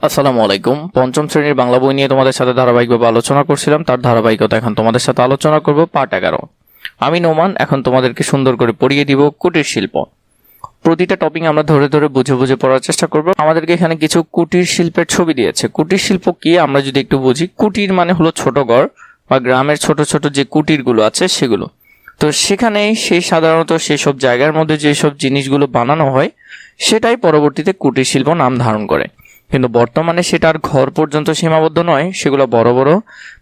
আসসালামু আলাইকুম। পঞ্চম শ্রেণীর বাংলা বই নিয়ে তোমাদের সাথে ধারাবাহিকভাবে আলোচনা করছিলাম, তার ধারাবাহিকতা এখন তোমাদের সাথে আলোচনা করব পার্ট 11। আমি নোমান এখন তোমাদেরকে সুন্দর করে পড়িয়ে দিব কুটির শিল্প। প্রতিটা টপিক আমরা ধরে ধরে বুঝে বুঝে পড়ার চেষ্টা করব। আমাদেরকে এখানে কিছু কুটির শিল্পের ছবি দিয়েছে। কুটির শিল্প কি আমরা যদি একটু বুঝি, কুটির মানে হলো ছোট ঘর বা গ্রামের ছোট ছোট যে কুটিরগুলো আছে সেগুলো। তো সেখানে সেই সাধারণত সেসব জায়গার মধ্যে যেসব জিনিসগুলো বানানো হয় সেটাই পরবর্তীতে কুটির শিল্প নাম ধারণ করে। কিন্তু বর্তমানে সেটার ঘর পর্যন্ত সীমাবদ্ধ নয়, সেগুলো বড় বড়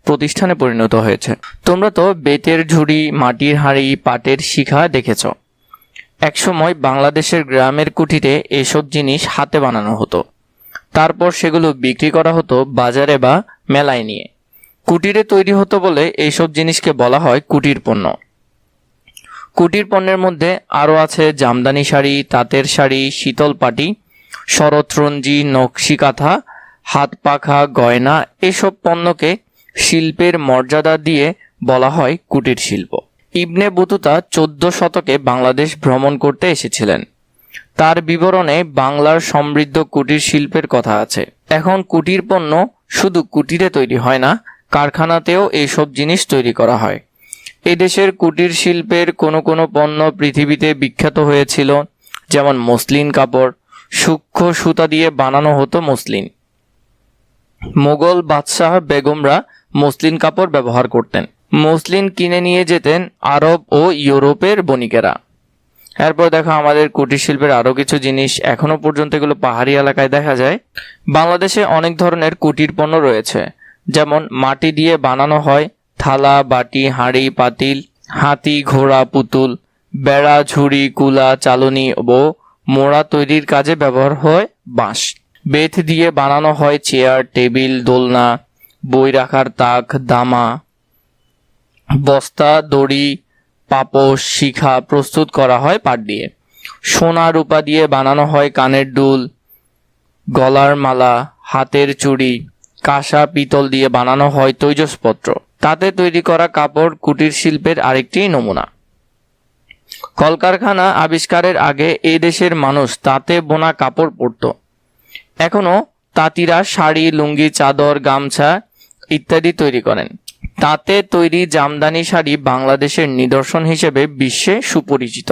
প্রতিষ্ঠানে পরিণত হয়েছে। তোমরা তো বেতের ঝুড়ি, মাটির হাঁড়ি, পাটের শিখা দেখেছ। একসময় বাংলাদেশের গ্রামের কুটিরে এসব জিনিস হাতে বানানো হতো, তারপর সেগুলো বিক্রি করা হতো বাজারে বা মেলায় নিয়ে। কুটিরে তৈরি হতো বলে এইসব জিনিসকে বলা হয় কুটির পণ্য। কুটির পণ্যের মধ্যে আরও আছে জামদানি শাড়ি, তাঁতের শাড়ি, শীতল পাটি, শরৎরঞ্জি, নকশি কাঁথা, হাত পাখা, গয়না। এসব পণ্যকে শিল্পের মর্যাদা দিয়ে বলা হয় কুটির শিল্প। ইবনে বতুতা 14 শতকে বাংলাদেশ ভ্রমণ করতে এসেছিলেন। তার বিবরণে বাংলার সমৃদ্ধ কুটির শিল্পের কথা আছে। এখন কুটির পণ্য শুধু কুটিরে তৈরি হয় না, কারখানাতেও এইসব জিনিস তৈরি করা হয়। এদেশের কুটির শিল্পের কোনো কোনো পণ্য পৃথিবীতে বিখ্যাত হয়েছিল, যেমন মসলিন কাপড়। সূক্ষ্ম সুতা দিয়ে বানানো হতো মসলিন। মোগল বাদশাহ বেগমরা মসলিন কাপড় ব্যবহার করতেন। মসলিন কিনে নিয়ে যেতেন আরব ও ইউরোপের বণিকেরা। এরপর দেখো আমাদের কুটির শিল্পের আরও কিছু জিনিস এখনো পর্যন্ত এগুলো পাহাড়ি এলাকায় দেখা যায়। বাংলাদেশে অনেক ধরনের কুটির পণ্য রয়েছে, যেমন মাটি দিয়ে বানানো হয় থালা, বাটি, হাঁড়ি, পাতিল, হাতি, ঘোড়া, পুতুল। বেড়া, ঝুড়ি, কুলা, চালনি ও মোড়া তৈরির কাজে ব্যবহার হয় বাঁশ। বেত দিয়ে বানানো হয় চেয়ার, টেবিল, দোলনা, বই রাখার তাক, দামা। বস্তা, দড়ি, পাপোশ, শিখা প্রস্তুত করা হয় পাট দিয়ে। সোনা রূপা দিয়ে বানানো হয় কানের দুল, গলার মালা, হাতের চুড়ি। কাঁসা, পিতল দিয়ে বানানো হয় তৈজসপত্র। তাতে তৈরি করা কাপড় কুটির শিল্পের আরেকটি নমুনা। কলকারখানা আবিষ্কারের আগে এই দেশের মানুষ তাঁতে বোনা কাপড় পরত। এখনো তাঁতিরা শাড়ি, লুঙ্গি, চাদর, গামছা ইত্যাদি তৈরি করেন। তাঁতে তৈরি জামদানি শাড়ি বাংলাদেশের নিদর্শন হিসেবে বিশ্বে সুপরিচিত।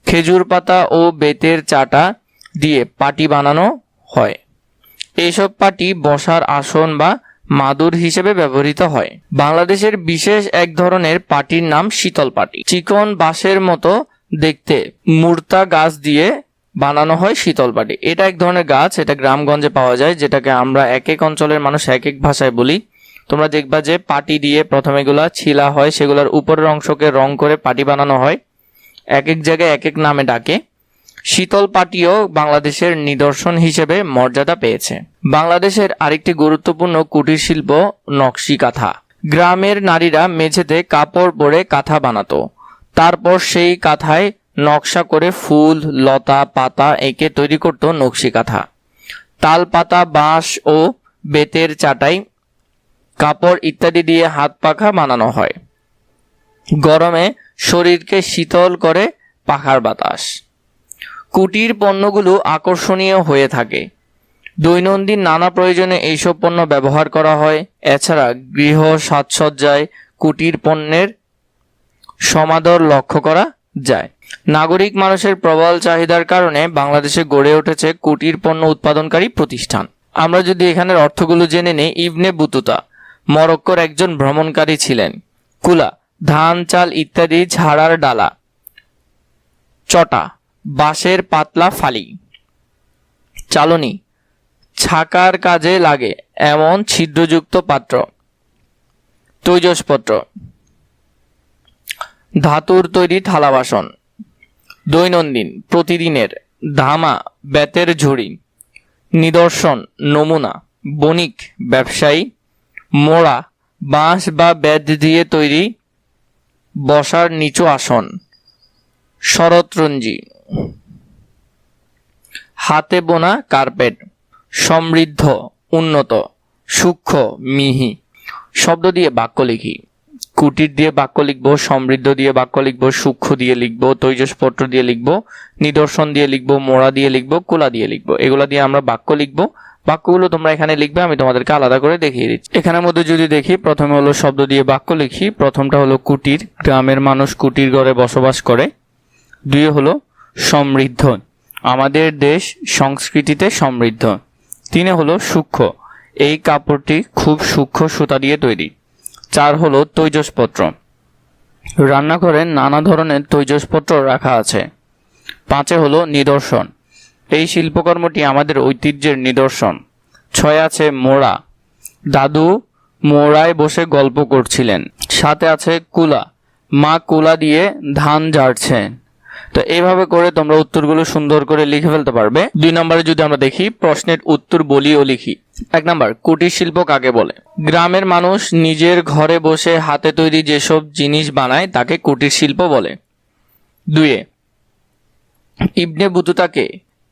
খেজুর পাতা ও বেতের চাটা দিয়ে পাটি বানানো হয়। এইসব পাটি বসার আসন বা মাদুর হিসেবে ব্যবহৃত হয়। বাংলাদেশের বিশেষ এক ধরনের পাটির নাম শীতল পাটি। চিকন বাঁশের মতো দেখতে মুর্তা গাছ দিয়ে বানানো হয় শীতল পাটি। এটা এক ধরনের গাছ, এটা গ্রামগঞ্জে পাওয়া যায়, যেটাকে আমরা এক এক অঞ্চলের মানুষ এক এক ভাষায় বলি। তোমরা দেখবা যে পাটি দিয়ে প্রথমে এগুলা ছিলা হয়, সেগুলোর উপরের অংশকে রং করে পাটি বানানো হয়। এক এক জায়গায় এক এক নামে ডাকে। শীতল পাটিও বাংলাদেশের নিদর্শন হিসেবে মর্যাদা পেয়েছে। বাংলাদেশের আরেকটি গুরুত্বপূর্ণ কুটির শিল্প নকশি কাঁথা। গ্রামের নারীরা মেঝেতে কাপড় পরে কাঁথা বানাতো, তারপর সেই কাঁথায় নকশা করে ফুল, লতা, পাতা এঁকে তৈরি করত নকশি কাঁথা। তাল পাতা, বাঁশ ও বেতের চাটাই, কাপড় ইত্যাদি দিয়ে হাত পাখা বানানো হয়। গরমে শরীরকে শীতল করে পাখার বাতাস। কুটির পণ্যগুলো আকর্ষণীয় হয়ে থাকে। দৈনন্দিন নানা প্রয়োজনে এইসব পণ্য ব্যবহার করা হয়। এছাড়া গৃহ সাজসজ্জায় কুটির পণ্যের সমাদর লক্ষ্য করা যায়। নাগরিক মানুষের প্রবল চাহিদার কারণে বাংলাদেশে গড়ে উঠেছে কুটির পণ্য উৎপাদনকারী প্রতিষ্ঠান। আমরা যদি এখানের অর্থগুলো জেনে নিই, ইবনে বতুতা মরক্কোর একজন ভ্রমণকারী ছিলেন। কুলা, ধান, চাল ইত্যাদি ঝাড়ার ডালা। চটা, বাঁশের পাতলা ফালি। চালনি, ছাকার কাজে লাগে এমন ছিদ্রযুক্ত পাত্র। তৈজসপত্র, ধাতুর তৈরি থালা বাসন। দৈনন্দিন প্রতিদিনের ধামা, বেতের ঝুড়ি। নিদর্শন, নমুনা, বণিক, ব্যবসায়ী। মোড়া, বাঁশ বা বেত দিয়ে তৈরি বসার নিচু আসন। শরৎরঞ্জি, হাতে বোনা কার্পেট। সমৃদ্ধ, উন্নত, সূক্ষ্ম, মিহি। শব্দ দিয়ে বাক্য লিখি। কুটির দিয়ে বাক্য লিখবো, সমৃদ্ধ দিয়ে বাক্য লিখবো, সূক্ষ্ম দিয়ে লিখবো, তৈজসপত্র দিয়ে লিখবো, নিদর্শন দিয়ে লিখবো, মোড়া দিয়ে লিখবো, কুলা দিয়ে লিখবো। এগুলা দিয়ে আমরা বাক্য লিখবো। বাক্যগুলো তোমরা এখানে লিখবে, আমি তোমাদেরকে আলাদা করে দেখিয়ে দিচ্ছি। এখানের মধ্যে যদি দেখি, প্রথমে হলো শব্দ দিয়ে বাক্য লিখি। প্রথমটা হলো কুটির, গ্রামের মানুষ কুটির ঘরে বসবাস করে। 2 হলো সমৃদ্ধ, আমাদের দেশ সংস্কৃতিতে সমৃদ্ধ। 3 হলো সূক্ষ্ম, এই কাপড়টি খুব সূক্ষ্ম সুতা দিয়ে তৈরি। 4 হলো তৈজসপত্র, রান্নাঘরে নানা ধরনের তৈজসপত্র রাখা আছে। 5 হলো নিদর্শন, এই শিল্পকর্মটি আমাদের ঐতিহ্যের নিদর্শন। 6 আছে মোড়া, দাদু মোড়ায় বসে গল্প করছিলেন। 7 আছে কুলা, মা কুলা দিয়ে ধান ঝাড়ছেন। তো এইভাবে করে তোমরা উত্তরগুলো সুন্দর করে লিখে ফেলতে পারবে। 2 নম্বরে যদি আমরা দেখি, প্রশ্নের উত্তর বলি ও লিখি। 1 নম্বর, কুটির শিল্প কাকে বলে? গ্রামের মানুষ নিজের ঘরে বসে হাতে তৈরি যেসব জিনিস বানায় তাকে কুটির শিল্প বলে। 2 ইবনে বতুতাকে,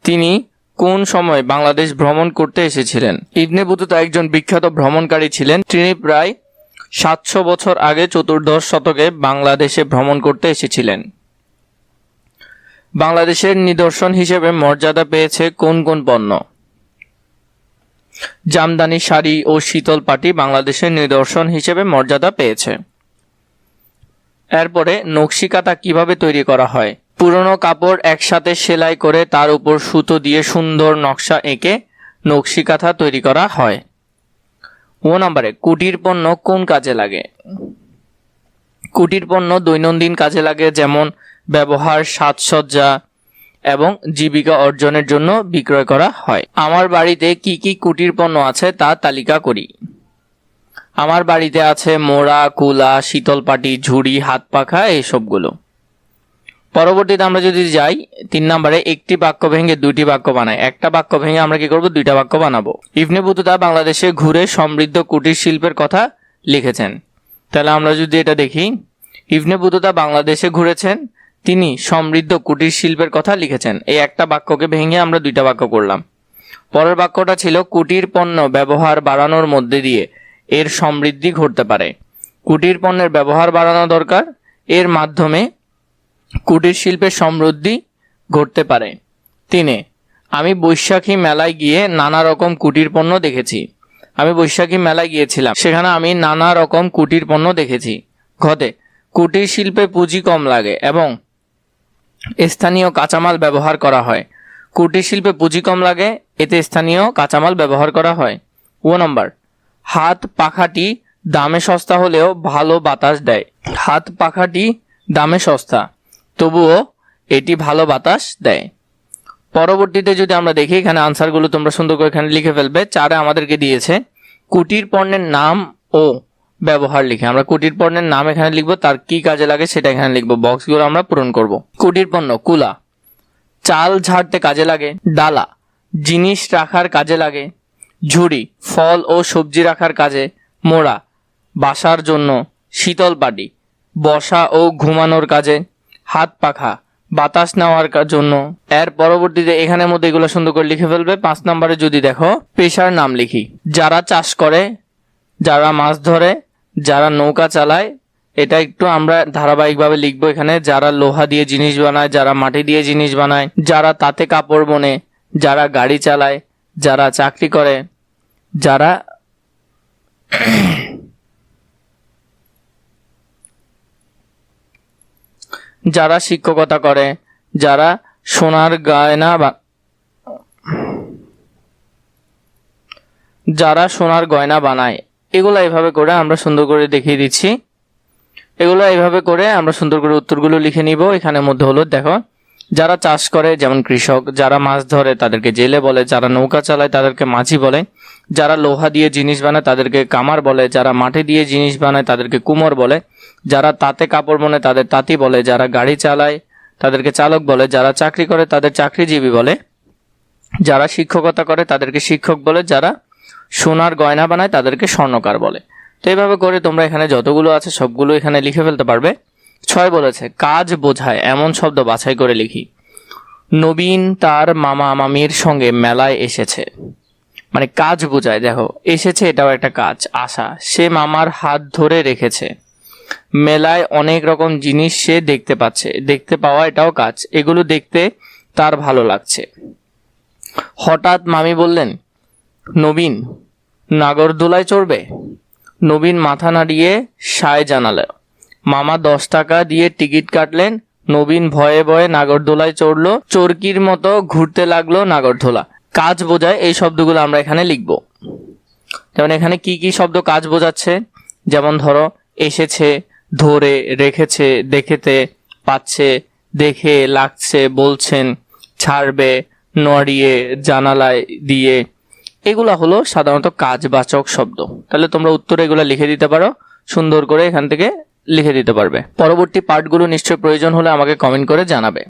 তিনি কোন সময় বাংলাদেশ ভ্রমণ করতে এসেছিলেন? ইবনে বতুতা একজন বিখ্যাত ভ্রমণকারী ছিলেন। তিনি প্রায় 700 বছর আগে চতুর্দশ শতকে বাংলাদেশে ভ্রমণ করতে এসেছিলেন। বাংলাদেশের নিদর্শন হিসেবে মর্যাদা পেয়েছে কোন কোন পণ্য? জামদানি শাড়ি ও শীতল পাটি বাংলাদেশের নিদর্শন হিসেবে মর্যাদা পেয়েছে। এরপরে নকশিকাঁথা কিভাবে তৈরি করা হয়? পুরনো কাপড় একসাথে সেলাই করে তার উপর সুতো দিয়ে সুন্দর নকশা এঁকে নকশিকাঁথা তৈরি করা হয়। 9 নম্বরে, কুটির পণ্য কোন কাজে লাগে? কুটির পণ্য দৈনন্দিন কাজে লাগে, যেমন ব্যবহার, সাজসজ্জা এবং জীবিকা অর্জনের জন্য বিক্রয় করা হয়। আমার বাড়িতে কি কি কুটির পণ্য আছে তা তালিকা করি। আমার বাড়িতে আছে মোড়া, কুলা, শীতল পাটি, ঝুড়ি, হাত পাখা, এইসবগুলো। পরবর্তীতে আমরা যদি যাই 3 নম্বরে, একটি বাক্য ভেঙে 2টি বাক্য বানাই। একটা বাক্য ভেঙে আমরা কি করব? 2টা বাক্য বানাবো। ইবনে বতুতা বাংলাদেশে ঘুরে সমৃদ্ধ কুটির শিল্পের কথা লিখেছেন। তাহলে আমরা যদি এটা দেখি, ইবনে বতুতা বাংলাদেশে ঘুরেছেন, তিনি সমৃদ্ধ কুটির শিল্পের কথা লিখেছেন। এই একটা বাক্যকে ভেঙে আমরা 2টা বাক্য করলাম। পরের বাক্যটা ছিল, কুটির পণ্য ব্যবহার বাড়ানোর মধ্যে দিয়ে এর সমৃদ্ধি ঘটতে পারে। কুটির পণ্যের ব্যবহার বাড়ানো দরকার, এর মাধ্যমে কুটির শিল্পের সমৃদ্ধি ঘটতে পারে। 3 আমি বৈশাখী মেলায় গিয়ে নানা রকম কুটির পণ্য দেখেছি। আমি বৈশাখী মেলায় গিয়েছিলাম, সেখানে আমি নানা রকম কুটির পণ্য দেখেছি। ঘতে, কুটির শিল্পে পুঁজি কম লাগে এবং স্থানীয় কাঁচামাল ব্যবহার করা হয়। কুটির শিল্পে পুঁজি কম লাগে, এতে স্থানীয় কাঁচামাল ব্যবহার করা হয়। 9 নম্বর, হাত পাখাটি দামে সস্তা হলেও ভালো বাতাস দেয়। হাত পাখাটি দামে সস্তা, তবুও এটি ভালো বাতাস দেয়। পরবর্তীতে যদি আমরা দেখি, এখানে আনসারগুলো তোমরা সুন্দর করে এখানে লিখে ফেলবে। 4 আমাদেরকে দিয়েছে কুটির পণ্যের নাম ও ব্যবহার লিখে। আমরা কুটির পণ্যের নাম এখানে লিখবো, তার কি কাজে লাগে সেটা এখানে লিখবো। বক্সগুলো আমরা পূরণ করব। কুটির পণ্য, কুলা চাল ঝাড়তে কাজে লাগে, ডালা জিনিস রাখার কাজে লাগে, ঝুড়ি ফল ও সবজি রাখার কাজে, মোড়া বাসার জন্য, শীতল পাটি বসা ও ঘুমানোর কাজে, হাত পাখা বাতাস নেওয়ার জন্য। এর পরবর্তীতে এখানের মধ্যে এগুলো সুন্দর করে লিখে ফেলবে। 5 নম্বরে যদি দেখো, পেশার নাম লিখি। যারা চাষ করে, যারা মাছ ধরে, যারা নৌকা চালায়, এটা একটু আমরা ধারাবাহিকভাবে লিখবো এখানে। যারা লোহা দিয়ে জিনিস বানায়, যারা মাটি দিয়ে জিনিস বানায়, যারা তাঁতে কাপড় বোনে, যারা গাড়ি চালায়, যারা চাকরি করে, যারা যারা শিক্ষকতা করে, যারা সোনার গয়না বানায়। এগুলো এইভাবে করে আমরা সুন্দর করে দেখিয়ে দিচ্ছি। এগুলো এইভাবে করে আমরা সুন্দর করে উত্তরগুলো লিখে নিব। এখানের মধ্যে হলো দেখো, যারা চাষ করে যেমন কৃষক, যারা মাছ ধরে তাদেরকে জেলে বলে, যারা নৌকা চালায় তাদেরকে মাঝি বলে, যারা লোহা দিয়ে জিনিস বানায় তাদেরকে কামার বলে, যারা মাটি দিয়ে জিনিস বানায় তাদেরকে কুমোর বলে, যারা তাঁতে কাপড় বোনে তাদের তাঁতি বলে, যারা গাড়ি চালায় তাদেরকে চালক বলে, যারা চাকরি করে তাদের চাকরিজীবী বলে, যারা শিক্ষকতা করে তাদেরকে শিক্ষক বলে, যারা সোনার গয়না বানায় তাদেরকে স্বর্ণকার বলে। তো এইভাবে করে তোমরা এখানে যতগুলো আছে সবগুলো এখানে লিখে ফেলতে পারবে। 6 বলেছে কাজ বোঝায় এমন শব্দ বাছাই করে লিখি। নবীন তার মামা মামির সঙ্গে মেলায় এসেছে, মানে কাজ বোঝায়। দেখো, এসেছে এটাও একটা কাজ, আসা। সে মামার হাত ধরে রেখেছে। মেলায় অনেক রকম জিনিস সে দেখতে পাচ্ছে, দেখতে পাওয়া এটাও কাজ। এগুলো দেখতে তার ভালো লাগছে। হঠাৎ মামি বললেন, নবীন নাগরদোলায় চড়বে। নবীন মাথা নাড়িয়ে সায় জানালো। মামা 10 টাকা দিয়ে টিকিট কাটলেন। নবীন ভয়ে ভয়ে নাগরদোলায় চড়লো। চরকির মতো ঘুরতে লাগলো নাগরদোলা। কাজ বোঝায় এই শব্দগুলো আমরা এখানে লিখব। যেমন এখানে কি কি শব্দ কাজ বোঝাচ্ছে, যেমন ধরো এসেছে, ধরে, রেখেছে, দেখেতে, পাচ্ছে, দেখে, লাগছে, বলছেন, ছাড়বে, নড়িয়ে, জানালায় দিয়ে, এগুলা হলো সাধারণত কাজবাচক শব্দ। তাহলে তোমরা উত্তরে এগুলা লিখে দিতে পারো, সুন্দর করে এখান থেকে লিখে দিতে পারবে। পরবর্তী পার্টগুলো নিশ্চয়ই প্রয়োজন হলে আমাকে কমেন্ট করে জানাবে।